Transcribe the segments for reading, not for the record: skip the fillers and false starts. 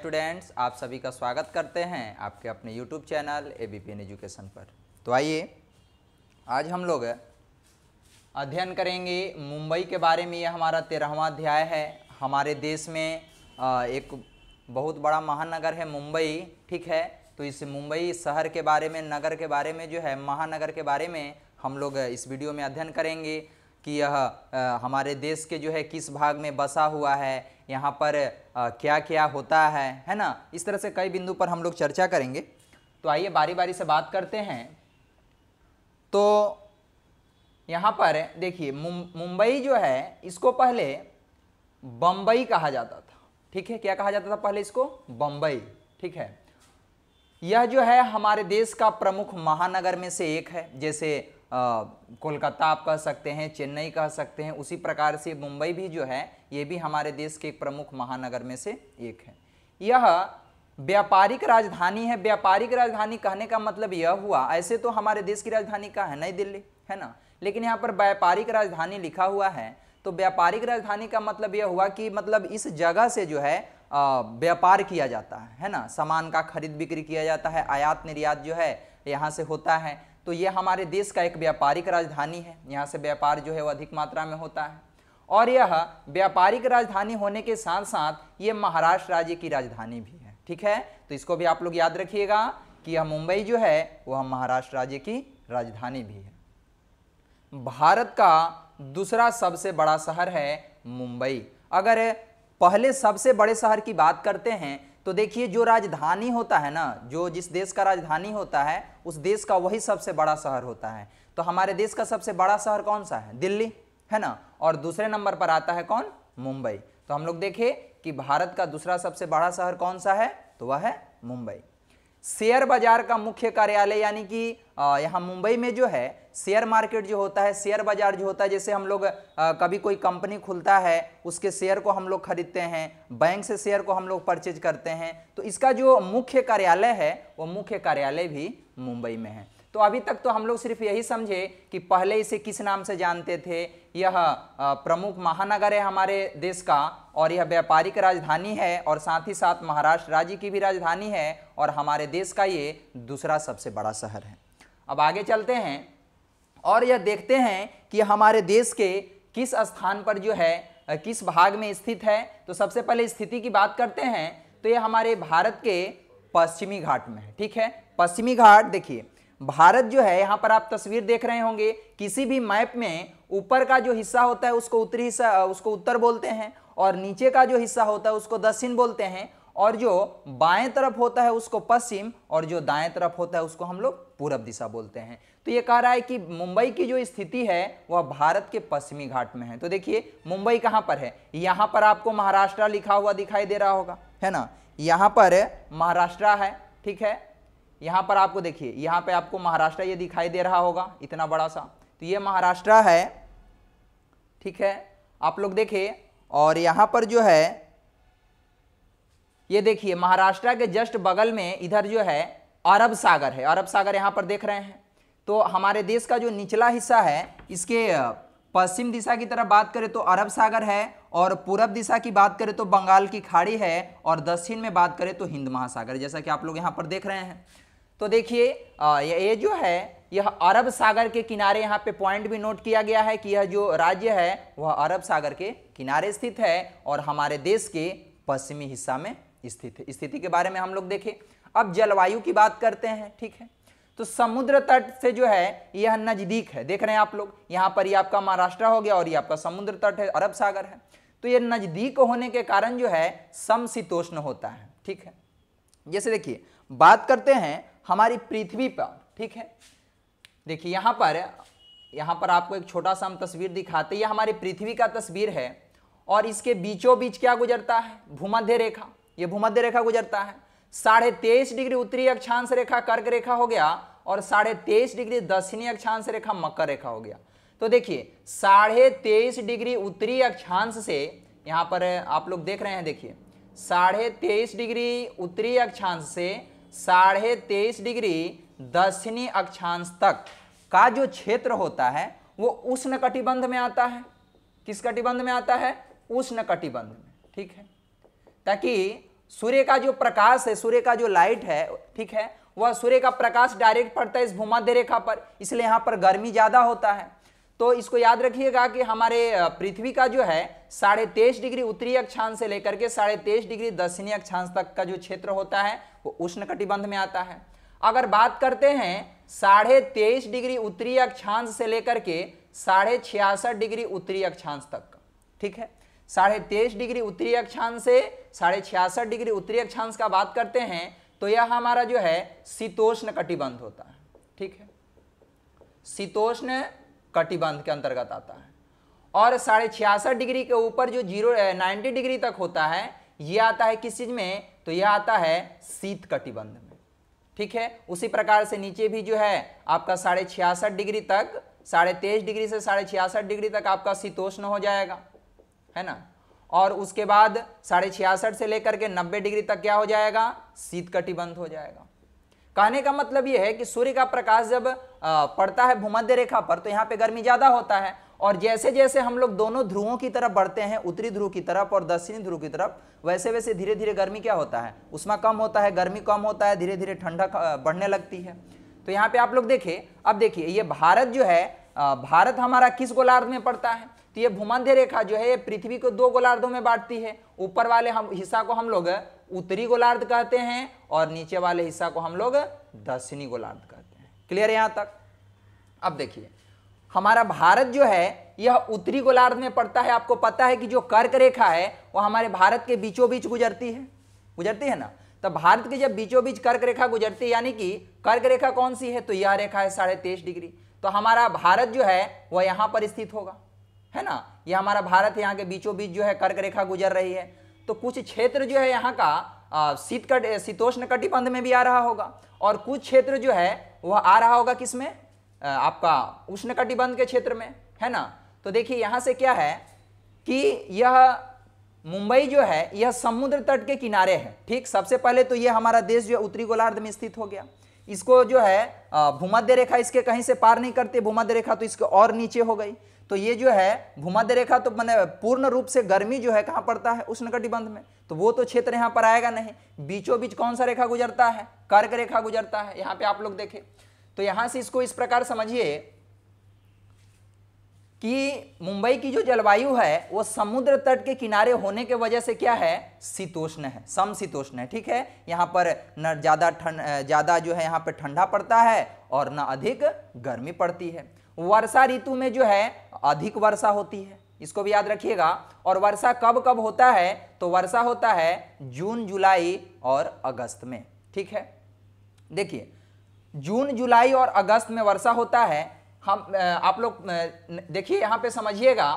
Students, आप सभी का स्वागत करते हैं आपके अपने यूट्यूब चैनल ABPN एजुकेशन पर। तो आइए आज हम लोग अध्ययन करेंगे मुंबई के बारे में। यह हमारा 13वां अध्याय है। हमारे देश में एक बहुत बड़ा महानगर है मुंबई, ठीक है। तो इस मुंबई शहर के बारे में, नगर के बारे में जो है, महानगर के बारे में हम लोग इस वीडियो में अध्ययन करेंगे कि यह हमारे देश के जो है किस भाग में बसा हुआ है, यहाँ पर क्या क्या होता है ना। इस तरह से कई बिंदु पर हम लोग चर्चा करेंगे। तो आइए बारी बारी से बात करते हैं। तो यहाँ पर देखिए, मुंबई जो है इसको पहले बम्बई कहा जाता था, ठीक है। क्या कहा जाता था पहले इसको? बम्बई, ठीक है। यह जो है हमारे देश का प्रमुख महानगर में से एक है। जैसे कोलकाता आप कह सकते हैं, चेन्नई कह सकते हैं, उसी प्रकार से मुंबई भी जो है ये भी हमारे देश के एक प्रमुख महानगर में से एक है। यह व्यापारिक राजधानी है। व्यापारिक राजधानी कहने का मतलब यह हुआ, ऐसे तो हमारे देश की राजधानी का है नई दिल्ली, है ना, लेकिन यहाँ पर व्यापारिक राजधानी लिखा हुआ है। तो व्यापारिक राजधानी का मतलब यह हुआ कि मतलब इस जगह से जो है व्यापार किया जाता है ना, सामान का खरीद बिक्री किया जाता है, आयात निर्यात जो है यहाँ से होता है। तो ये हमारे देश का एक व्यापारिक राजधानी है। यहाँ से व्यापार जो है वो अधिक मात्रा में होता है। और यह व्यापारिक राजधानी होने के साथ साथ ये महाराष्ट्र राज्य की राजधानी भी है, ठीक है। तो इसको भी आप लोग याद रखिएगा कि यह मुंबई जो है वह महाराष्ट्र राज्य की राजधानी भी है। भारत का दूसरा सबसे बड़ा शहर है मुंबई। अगर पहले सबसे बड़े शहर की बात करते हैं तो देखिए, जो राजधानी होता है ना, जो जिस देश का राजधानी होता है उस देश का वही सबसे बड़ा शहर होता है। तो हमारे देश का सबसे बड़ा शहर कौन सा है? दिल्ली, है ना। और दूसरे नंबर पर आता है कौन? मुंबई। तो हम लोग देखें कि भारत का दूसरा सबसे बड़ा शहर कौन सा है, तो वह है मुंबई। शेयर बाजार का मुख्य कार्यालय, यानी कि यहाँ मुंबई में जो है शेयर मार्केट जो होता है, शेयर बाजार जो होता है, जैसे हम लोग कभी कोई कंपनी खुलता है उसके शेयर को हम लोग खरीदते हैं, बैंक से शेयर को हम लोग परचेज करते हैं, तो इसका जो मुख्य कार्यालय है वो मुख्य कार्यालय भी मुंबई में है। तो अभी तक तो हम लोग सिर्फ यही समझे कि पहले इसे किस नाम से जानते थे। यह प्रमुख महानगर है हमारे देश का, और यह व्यापारिक राजधानी है, और साथ ही साथ महाराष्ट्र राज्य की भी राजधानी है, और हमारे देश का ये दूसरा सबसे बड़ा शहर है। अब आगे चलते हैं और यह देखते हैं कि हमारे देश के किस स्थान पर जो है, किस भाग में स्थित है। तो सबसे पहले स्थिति की बात करते हैं तो यह हमारे भारत के पश्चिमी घाट में है, ठीक है। पश्चिमी घाट देखिए, भारत जो है, यहाँ पर आप तस्वीर देख रहे होंगे, किसी भी मैप में ऊपर का जो हिस्सा होता है उसको उत्तरी हिस्सा, उसको उत्तर बोलते हैं, और नीचे का जो हिस्सा होता है उसको दक्षिण बोलते हैं, और जो बाएं तरफ होता है उसको पश्चिम, और जो दाएं तरफ होता है उसको हम लोग पूरब दिशा बोलते हैं। तो ये कह रहा है कि मुंबई की जो स्थिति है वह भारत के पश्चिमी घाट में है। तो देखिए मुंबई कहाँ पर है, यहाँ पर आपको महाराष्ट्र लिखा हुआ दिखाई दे रहा होगा, है ना। यहाँ पर महाराष्ट्र है, ठीक है। यहाँ पर आपको देखिए, यहाँ पे आपको महाराष्ट्र ये दिखाई दे रहा होगा, इतना बड़ा सा, तो ये महाराष्ट्र है, ठीक है। आप लोग देखिए, और यहाँ पर जो है ये देखिए महाराष्ट्र के जस्ट बगल में इधर जो है अरब सागर है। अरब सागर यहाँ पर देख रहे हैं। तो हमारे देश का जो निचला हिस्सा है, इसके पश्चिम दिशा की तरफ बात करें तो अरब सागर है, और पूरब दिशा की बात करें तो बंगाल की खाड़ी है, और दक्षिण में बात करें तो हिंद महासागर, जैसा कि आप लोग यहाँ पर देख रहे हैं। तो देखिए ये जो है यह अरब सागर के किनारे, यहाँ पे पॉइंट भी नोट किया गया है कि यह जो राज्य है वह अरब सागर के किनारे स्थित है, और हमारे देश के पश्चिमी हिस्सा में स्थित है। स्थिति के बारे में हम लोग देखें। अब जलवायु की बात करते हैं, ठीक है। तो समुद्र तट से जो है यह नजदीक है, देख रहे हैं आप लोग, यहाँ पर ये आपका महाराष्ट्र हो गया, और ये आपका समुद्र तट है, अरब सागर है। तो ये नजदीक होने के कारण जो है समशीतोष्ण होता है, ठीक है। जैसे देखिए बात करते हैं हमारी पृथ्वी पर, ठीक है। देखिए यहाँ पर आपको एक छोटा सा हम तस्वीर दिखाते हैं। यह हमारी पृथ्वी का तस्वीर है, और इसके बीचों बीच क्या गुजरता है? भूमध्य रेखा। ये भूमध्य रेखा गुजरता है। 23.5 डिग्री उत्तरी अक्षांश रेखा कर्क रेखा हो गया, और 23.5 डिग्री दक्षिणी अक्षांश रेखा मकर रेखा हो गया। तो देखिए 23.5 डिग्री उत्तरी अक्षांश से, यहाँ पर आप लोग देख रहे हैं, देखिए 23.5 डिग्री उत्तरी अक्षांश से 23.5 डिग्री दक्षिणी अक्षांश तक का जो क्षेत्र होता है वो उष्ण कटिबंध में आता है। किस कटिबंध में आता है? उष्ण कटिबंध में, ठीक है। ताकि सूर्य का जो प्रकाश है, सूर्य का जो लाइट है, ठीक है, वह सूर्य का प्रकाश डायरेक्ट पड़ता है इस भूमध्य रेखा पर, इसलिए यहां पर गर्मी ज्यादा होता है। तो इसको याद रखिएगा कि हमारे पृथ्वी का जो है 23.5 डिग्री उत्तरी अक्षांश से लेकर के 23.5 डिग्री दक्षिणी अक्षांश तक का जो क्षेत्र होता है वो उष्णकटिबंध में आता है। अगर बात करते हैं 23.5 डिग्री उत्तरी अक्षांश से लेकर के 66.5 डिग्री उत्तरी अक्षांश तक का, ठीक है, 23.5 डिग्री उत्तरी अक्षांश से 66.5 डिग्री उत्तरी अक्षांश का बात करते हैं तो यह हमारा जो है शीतोष्ण कटिबंध होता है, ठीक है, शीतोष्ण कटिबंध के अंतर्गत आता है। और 66.5 डिग्री के ऊपर जो 90 डिग्री तक होता है यह आता है किस चीज में, तो यह आता है शीत कटिबंध में, ठीक है। उसी प्रकार से नीचे भी जो है आपका 66.5 डिग्री तक, 23.5 डिग्री से 66.5 डिग्री तक आपका शीतोष्ण हो जाएगा, है ना। और उसके बाद 66.5 से लेकर के 90 डिग्री तक क्या हो जाएगा, शीत कटिबंध हो जाएगा। कहने का मतलब यह है कि सूर्य का प्रकाश जब पड़ता है भूमध्य रेखा पर तो यहाँ पे गर्मी ज्यादा होता है, और जैसे जैसे हम लोग दोनों ध्रुवों की तरफ बढ़ते हैं, उत्तरी ध्रुव की तरफ और दक्षिणी ध्रुव की तरफ, वैसे वैसे धीरे धीरे गर्मी क्या होता है, ऊष्मा कम होता है, गर्मी कम होता है, धीरे धीरे ठंडा बढ़ने लगती है। तो यहाँ पे आप लोग देखिए, अब देखिए ये भारत जो है, भारत हमारा किस गोलार्ध में पड़ता है, तो ये भूमध्य रेखा जो है ये पृथ्वी को 2 गोलार्धों में बांटती है। ऊपर वाले हिस्सा को हम लोग उत्तरी गोलार्ध कहते हैं और नीचे वाले हिस्सा को हम लोग दक्षिणी गोलार्ध कहते हैं। क्लियर है यहां तक। अब देखिए हमारा भारत जो है यह उत्तरी गोलार्ध में पड़ता है। आपको पता है कि जो कर्क रेखा है वह हमारे भारत के बीचों बीच गुजरती है ना। तो भारत के जब बीचों बीच कर्क रेखा गुजरती है, यानी कि कर्क रेखा कौन सी है, तो यह रेखा है 23.5 डिग्री। तो हमारा भारत जो है वह यहां पर स्थित होगा, है ना। यह हमारा भारत यहाँ के बीचों बीच जो है कर्क रेखा गुजर रही है। तो कुछ क्षेत्र जो है यहाँ का शीतोष्ण कटिबंध में भी आ रहा होगा, और कुछ क्षेत्र जो है वह आ रहा होगा किसमें, आपका उष्ण कटिबंध के क्षेत्र में, है ना। तो देखिए यहाँ से क्या है कि यह मुंबई जो है यह समुद्र तट के किनारे है, ठीक। सबसे पहले तो यह हमारा देश जो है उत्तरी गोलार्ध में स्थित हो गया। इसको जो है भूमध्य रेखा इसके कहीं से पार नहीं करती, भूमध्य रेखा तो इसके और नीचे हो गई। तो ये जो है भूमध्य रेखा तो मैंने पूर्ण रूप से गर्मी जो है कहाँ पड़ता है, उष्णकटिबंध में, तो वो तो क्षेत्र यहाँ पर आएगा नहीं। बीचों बीच कौन सा रेखा गुजरता है, कर्क रेखा गुजरता है। यहाँ पे आप लोग देखें तो यहाँ से इसको इस प्रकार समझिए कि मुंबई की जो जलवायु है वो समुद्र तट के किनारे होने के वजह से क्या है, शीतोष्ण है, समशीतोष्ण है, ठीक है। यहाँ पर न ज़्यादा जो है यहाँ पर ठंडा पड़ता है और न अधिक गर्मी पड़ती है। वर्षा ऋतु में जो है अधिक वर्षा होती है, इसको भी याद रखिएगा। और वर्षा कब कब होता है, तो वर्षा होता है जून जुलाई और अगस्त में, ठीक है। देखिए जून जुलाई और अगस्त में वर्षा होता है। हम आप लोग देखिए यहाँ पे समझिएगा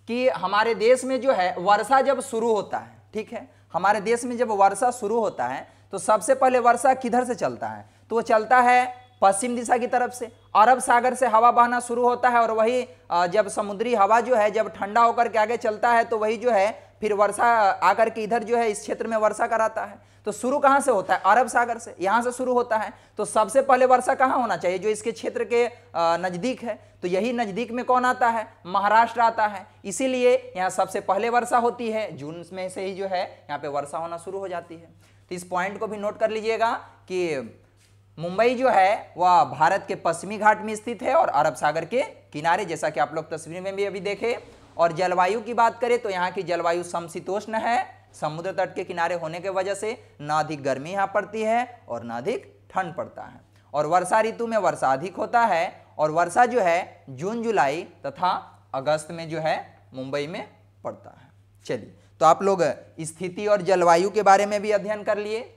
कि हमारे देश में जो है वर्षा जब शुरू होता है, ठीक है, हमारे देश में जब वर्षा शुरू होता है तो सबसे पहले वर्षा किधर से चलता है, तो वो चलता है पश्चिम दिशा की तरफ से। अरब सागर से हवा बहना शुरू होता है और वही जब समुद्री हवा जो है जब ठंडा होकर के आगे चलता है तो वही जो है फिर वर्षा आकर के इधर जो है इस क्षेत्र में वर्षा कराता है। तो शुरू कहाँ से होता है, अरब सागर से, यहाँ से शुरू होता है। तो सबसे पहले वर्षा कहाँ होना चाहिए, जो इसके क्षेत्र के नज़दीक है। तो यही नज़दीक में कौन आता है, महाराष्ट्र आता है। इसीलिए यहाँ सबसे पहले वर्षा होती है, जून में से ही जो है यहाँ पे वर्षा होना शुरू हो जाती है। तो इस पॉइंट को भी नोट कर लीजिएगा कि मुंबई जो है वह भारत के पश्चिमी घाट में स्थित है और अरब सागर के किनारे, जैसा कि आप लोग तस्वीर में भी अभी देखे। और जलवायु की बात करें तो यहाँ की जलवायु समशीतोष्ण है, समुद्र तट के किनारे होने की वजह से न अधिक गर्मी यहाँ पड़ती है और न अधिक ठंड पड़ता है। और वर्षा ऋतु में वर्षा अधिक होता है और वर्षा जो है जून जुलाई तथा अगस्त में जो है मुंबई में पड़ता है। चलिए, तो आप लोग स्थिति और जलवायु के बारे में भी अध्ययन कर लिए।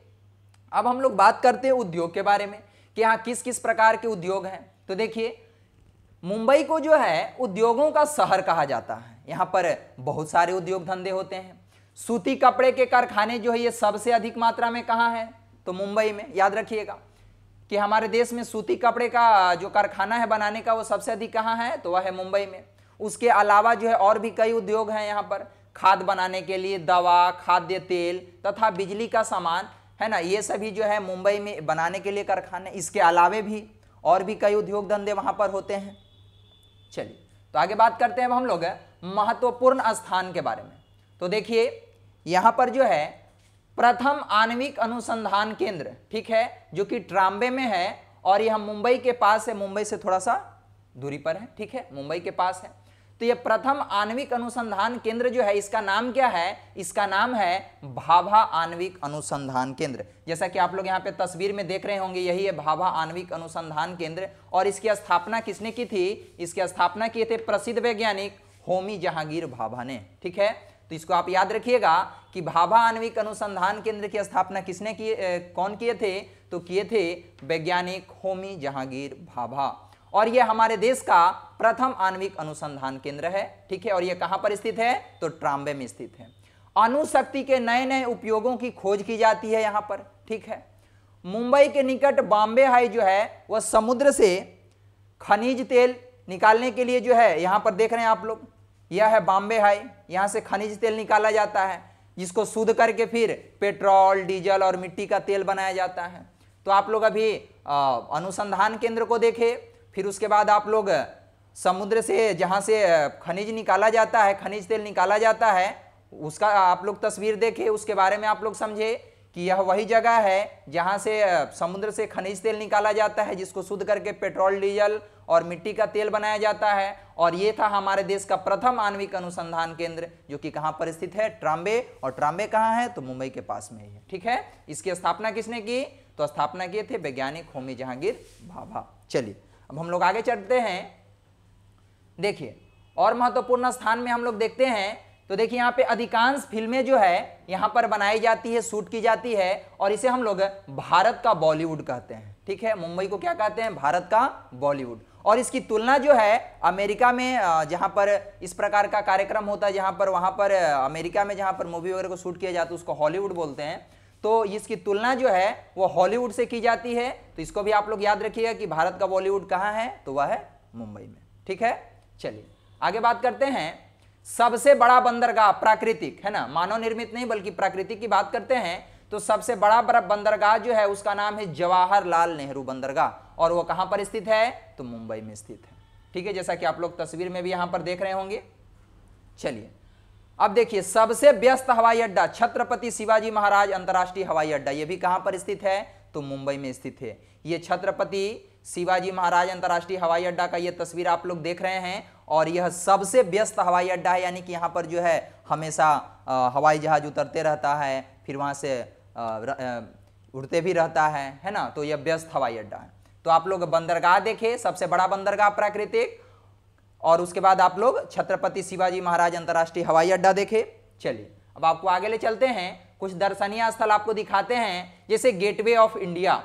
अब हम लोग बात करते हैं उद्योग के बारे में कि यहाँ किस किस प्रकार के उद्योग हैं। तो देखिए मुंबई को जो है उद्योगों का शहर कहा जाता है। यहाँ पर बहुत सारे उद्योग धंधे होते हैं। सूती कपड़े के कारखाने जो है ये सबसे अधिक मात्रा में कहाँ है, तो मुंबई में। याद रखिएगा कि हमारे देश में सूती कपड़े का जो कारखाना है बनाने का वो सबसे अधिक कहाँ है, तो वह है मुंबई में। उसके अलावा जो है और भी कई उद्योग हैं यहाँ पर, खाद बनाने के लिए दवा, खाद्य तेल तथा बिजली का सामान, है ना, ये सभी जो है मुंबई में बनाने के लिए कारखाने। इसके अलावे भी और भी कई उद्योग धंधे वहाँ पर होते हैं। चलिए, तो आगे बात करते हैं अब हम लोग महत्वपूर्ण स्थान के बारे में। तो देखिए यहाँ पर जो है प्रथम आणविक अनुसंधान केंद्र, ठीक है, जो कि ट्राम्बे में है और यह मुंबई के पास है, मुंबई से थोड़ा सा दूरी पर है, ठीक है, मुंबई के पास है। तो यह प्रथम आणविक अनुसंधान केंद्र जो है, इसका नाम क्या है? इसका नाम है भाभा आणविक अनुसंधान केंद्र। जैसा कि आप लोग यहाँ पे तस्वीर में देख रहे होंगे, यही है भाभा आणविक अनुसंधान केंद्र। और इसकी स्थापना किसने की थी? इसकी स्थापना किए थे प्रसिद्ध वैज्ञानिक होमी जहांगीर भाभा ने, ठीक है। तो इसको आप याद रखिएगा कि भाभा आणविक अनुसंधान केंद्र की स्थापना किसने की, कौन किए थे? तो किए थे वैज्ञानिक होमी जहांगीर भाभा। और यह हमारे देश का प्रथम आणविक अनुसंधान केंद्र है, ठीक है। और यह कहां पर स्थित है? तो ट्राम्बे में स्थित है। अणुशक्ति के नए नए उपयोगों की खोज की जाती है यहां पर, ठीक है। मुंबई के निकट बॉम्बे हाई जो है वह समुद्र से खनिज तेल निकालने के लिए जो है, यहां पर देख रहे हैं आप लोग, यह है बॉम्बे हाई, यहां से खनिज तेल निकाला जाता है, जिसको शुद्ध करके फिर पेट्रोल, डीजल और मिट्टी का तेल बनाया जाता है। तो आप लोग अभी अनुसंधान केंद्र को देखें, फिर उसके बाद आप लोग समुद्र से जहां से खनिज निकाला जाता है, खनिज तेल निकाला जाता है, उसका आप लोग तस्वीर देखें, उसके बारे में आप लोग समझे कि यह वही जगह है जहां से समुद्र से खनिज तेल निकाला जाता है, जिसको शुद्ध करके पेट्रोल, डीजल और मिट्टी का तेल बनाया जाता है। और ये था हमारे देश का प्रथम आणविक अनुसंधान केंद्र, जो कि कहां पर स्थित है? ट्राम्बे। और ट्राम्बे कहां है? तो मुंबई के पास में ही है, ठीक है। इसकी स्थापना किसने की? तो स्थापना किए थे वैज्ञानिक होमी जहांगीर भाभा। चलिए अब हम लोग आगे चलते हैं। देखिए और महत्वपूर्ण स्थान में हम लोग देखते हैं, तो देखिए यहाँ पे अधिकांश फिल्में जो है यहाँ पर बनाई जाती है, शूट की जाती है, और इसे हम लोग भारत का बॉलीवुड कहते हैं, ठीक है। मुंबई को क्या कहते हैं? भारत का बॉलीवुड। और इसकी तुलना जो है अमेरिका में, जहाँ पर इस प्रकार का कार्यक्रम होता है, जहाँ पर वहाँ पर अमेरिका में जहाँ पर मूवी वगैरह को शूट किया जाता है, उसको हॉलीवुड बोलते हैं। तो इसकी तुलना जो है वो हॉलीवुड से की जाती है। तो इसको भी आप लोग याद रखिएगा कि भारत का बॉलीवुड कहाँ है? तो वह है मुंबई में, ठीक है। चलिए आगे बात करते हैं। सबसे बड़ा बंदरगाह प्राकृतिक है ना, मानव निर्मित नहीं बल्कि प्राकृतिक की बात करते हैं। तो सबसे बड़ा बंदरगाह जो है उसका नाम है जवाहरलाल नेहरू बंदरगाह, और वो कहां पर स्थित है? तो मुंबई में स्थित है, ठीक है, जैसा कि आप लोग तस्वीर में भी यहां पर देख रहे होंगे। चलिए अब देखिए, सबसे व्यस्त हवाई अड्डा छत्रपति शिवाजी महाराज अंतर्राष्ट्रीय हवाई अड्डा, यह भी कहां पर स्थित है? तो मुंबई में स्थित है। यह छत्रपति शिवाजी महाराज अंतर्राष्ट्रीय हवाई अड्डा का यह तस्वीर आप लोग देख रहे हैं, और यह सबसे व्यस्त हवाई अड्डा है, यानी कि यहाँ पर जो है हमेशा हवाई जहाज उतरते रहता है, फिर वहाँ से उड़ते भी रहता है ना। तो यह व्यस्त हवाई अड्डा है। तो आप लोग बंदरगाह देखें, सबसे बड़ा बंदरगाह प्राकृतिक, और उसके बाद आप लोग छत्रपति शिवाजी महाराज अंतर्राष्ट्रीय हवाई अड्डा देखें। चलिए अब आपको आगे ले चलते हैं, कुछ दर्शनीय स्थल आपको दिखाते हैं, जैसे गेटवे ऑफ इंडिया,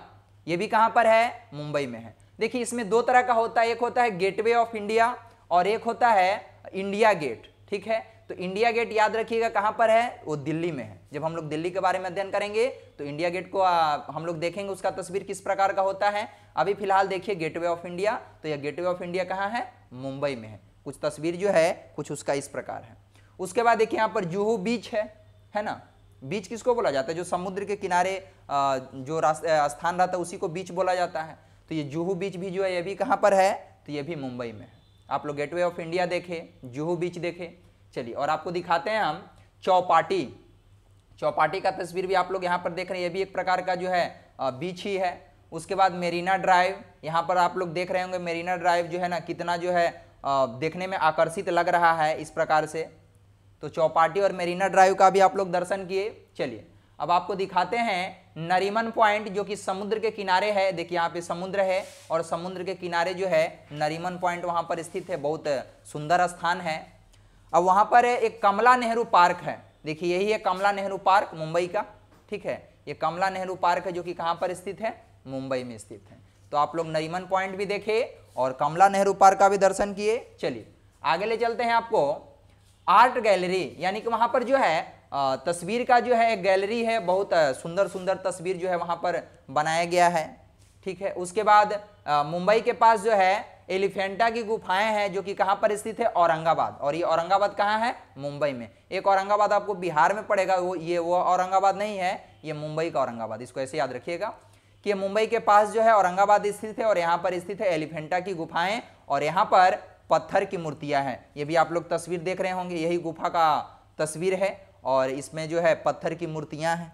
ये भी कहाँ पर है? मुंबई में है। देखिए इसमें दो तरह का होता है, एक होता है गेटवे ऑफ इंडिया और एक होता है इंडिया गेट, ठीक है। तो इंडिया गेट याद रखिएगा कहाँ पर है? वो दिल्ली में है। जब हम लोग दिल्ली के बारे में अध्ययन करेंगे तो इंडिया गेट को हम लोग देखेंगे, उसका तस्वीर किस प्रकार का होता है। अभी फिलहाल देखिए गेटवे ऑफ इंडिया, तो यह गेटवे ऑफ इंडिया कहाँ है? मुंबई में है। कुछ तस्वीर जो है कुछ उसका इस प्रकार है। उसके बाद देखिए यहाँ पर जुहू बीच है ना। बीच किसको बोला जाता है? जो समुद्र के किनारे जो स्थान रहता है उसी को बीच बोला जाता है। तो ये जुहू बीच भी जो है ये भी कहाँ पर है? तो ये भी मुंबई में है। आप लोग गेटवे ऑफ इंडिया देखें, जुहू बीच देखें। चलिए और आपको दिखाते हैं हम चौपाटी। चौपाटी का तस्वीर भी आप लोग यहाँ पर देख रहे हैं, ये भी एक प्रकार का जो है बीच ही है। उसके बाद मेरीना ड्राइव, यहाँ पर आप लोग देख रहे होंगे मेरीना ड्राइव जो है ना कितना जो है देखने में आकर्षित लग रहा है इस प्रकार से। तो चौपाटी और मेरीना ड्राइव का भी आप लोग दर्शन किए। चलिए अब आपको दिखाते हैं नरीमन पॉइंट, जो कि समुद्र के किनारे है। देखिए यहाँ पे समुद्र है और समुद्र के किनारे जो है नरीमन पॉइंट वहाँ पर स्थित है, बहुत सुंदर स्थान है। अब वहाँ पर एक कमला नेहरू पार्क है। देखिए यही है कमला नेहरू पार्क मुंबई का, ठीक है। ये कमला नेहरू पार्क है जो कि कहाँ पर स्थित है? मुंबई में स्थित है। तो आप लोग नरीमन पॉइंट भी देखे और कमला नेहरू पार्क का भी दर्शन किए। चलिए आगे ले चलते हैं आपको आर्ट गैलरी, यानी कि वहाँ पर जो है तस्वीर का जो है एक गैलरी है, बहुत सुंदर सुंदर तस्वीर जो है वहाँ पर बनाया गया है, ठीक है। उसके बाद मुंबई के पास जो है एलिफेंटा की गुफाएं हैं, जो कि कहाँ पर स्थित है? औरंगाबाद। और ये औरंगाबाद कहाँ है? मुंबई में। एक औरंगाबाद आपको बिहार में पड़ेगा, वो औरंगाबाद नहीं है, ये मुंबई का औरंगाबाद। इसको ऐसे याद रखिएगा कि मुंबई के पास जो है औरंगाबाद स्थित है, और यहाँ पर स्थित है एलिफेंटा की गुफाएं, और यहाँ पर पत्थर की मूर्तियां हैं। ये भी आप लोग तस्वीर देख रहे होंगे, यही गुफा का तस्वीर है, और इसमें जो है पत्थर की मूर्तियां हैं,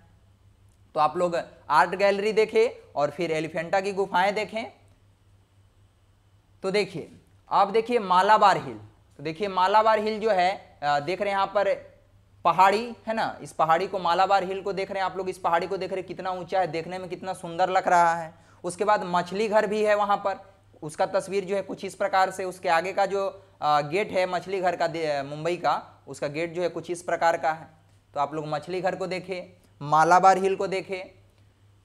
तो आप लोग आर्ट गैलरी देखें और फिर एलिफेंटा की गुफाएं देखें। तो देखिए, आप देखिए मालाबार हिल। तो देखिए मालाबार हिल जो है देख रहे हैं यहाँ पर पहाड़ी है ना, इस पहाड़ी को मालाबार हिल को देख रहे हैं आप लोग, इस पहाड़ी को देख रहे हैं कितना ऊंचा है, देखने में कितना सुंदर लग रहा है। उसके बाद मछली घर भी है वहां पर, उसका तस्वीर जो है कुछ इस प्रकार से, उसके आगे का जो गेट है मछली घर का मुंबई का, उसका गेट जो है कुछ इस प्रकार का है। तो आप लोग मछली घर को देखें, मालाबार हिल को देखें।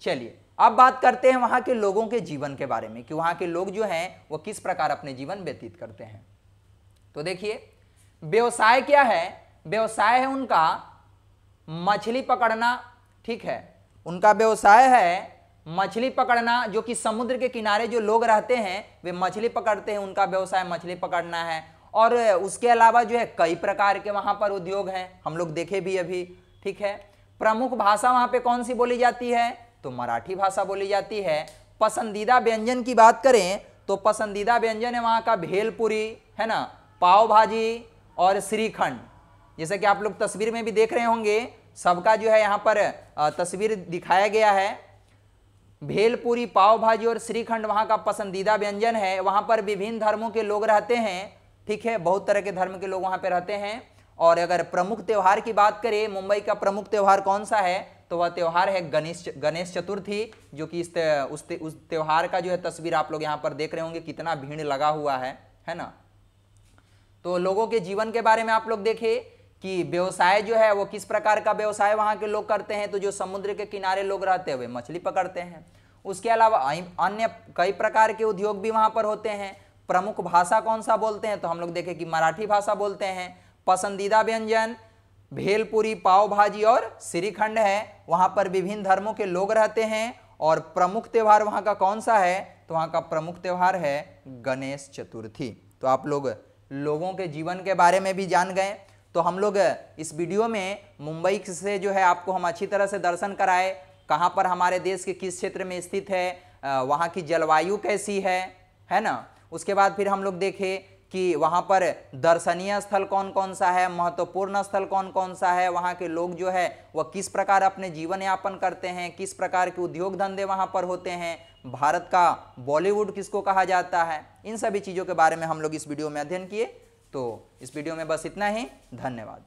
चलिए अब बात करते हैं वहां के लोगों के जीवन के बारे में कि वहां के लोग जो हैं वो किस प्रकार अपने जीवन व्यतीत करते हैं। तो देखिए व्यवसाय क्या है, व्यवसाय है उनका मछली पकड़ना, ठीक है, उनका व्यवसाय है मछली पकड़ना, जो कि समुद्र के किनारे जो लोग रहते हैं वे मछली पकड़ते हैं, उनका व्यवसाय मछली पकड़ना है। और उसके अलावा जो है कई प्रकार के वहां पर उद्योग हैं, हम लोग देखे भी अभी, ठीक है। प्रमुख भाषा वहां पे कौन सी बोली जाती है, तो मराठी भाषा बोली जाती है। पसंदीदा व्यंजन की बात करें तो पसंदीदा व्यंजन है वहां का भेलपुरी, है ना, पाव भाजी और श्रीखंड। जैसे कि आप लोग तस्वीर में भी देख रहे होंगे, सबका जो है यहाँ पर तस्वीर दिखाया गया है। भेलपुरी, पाव भाजी और श्रीखंड वहाँ का पसंदीदा व्यंजन है। वहाँ पर विभिन्न धर्मों के लोग रहते हैं, ठीक है, बहुत तरह के धर्म के लोग वहाँ पे रहते हैं। और अगर प्रमुख त्योहार की बात करें, मुंबई का प्रमुख त्योहार कौन सा है, तो वह त्योहार है गणेश चतुर्थी, जो कि उस त्योहार का जो है तस्वीर आप लोग यहाँ पर देख रहे होंगे, कितना भीड़ लगा हुआ है ना। तो लोगों के जीवन के बारे में आप लोग देखें कि व्यवसाय जो है वो किस प्रकार का व्यवसाय वहाँ के लोग करते हैं। तो जो समुद्र के किनारे लोग रहते हैं वे मछली पकड़ते हैं। उसके अलावा अन्य कई प्रकार के उद्योग भी वहाँ पर होते हैं। प्रमुख भाषा कौन सा बोलते हैं, तो हम लोग देखें कि मराठी भाषा बोलते हैं। पसंदीदा व्यंजन भेलपुरी, पाव भाजी और श्रीखंड है। वहाँ पर विभिन्न धर्मों के लोग रहते हैं। और प्रमुख त्यौहार वहाँ का कौन सा है, तो वहाँ का प्रमुख त्यौहार है गणेश चतुर्थी। तो आप लोगों के जीवन के बारे में भी जान गए। तो हम लोग इस वीडियो में मुंबई से जो है आपको हम अच्छी तरह से दर्शन कराए, कहाँ पर हमारे देश के किस क्षेत्र में स्थित है, वहाँ की जलवायु कैसी है ना। उसके बाद फिर हम लोग देखें कि वहाँ पर दर्शनीय स्थल कौन कौन सा है, महत्वपूर्ण स्थल कौन कौन सा है, वहाँ के लोग जो है वह किस प्रकार अपने जीवन यापन करते हैं, किस प्रकार के उद्योग धंधे वहाँ पर होते हैं, भारत का बॉलीवुड किसको कहा जाता है। इन सभी चीज़ों के बारे में हम लोग इस वीडियो में अध्ययन किए। तो इस वीडियो में बस इतना ही, धन्यवाद।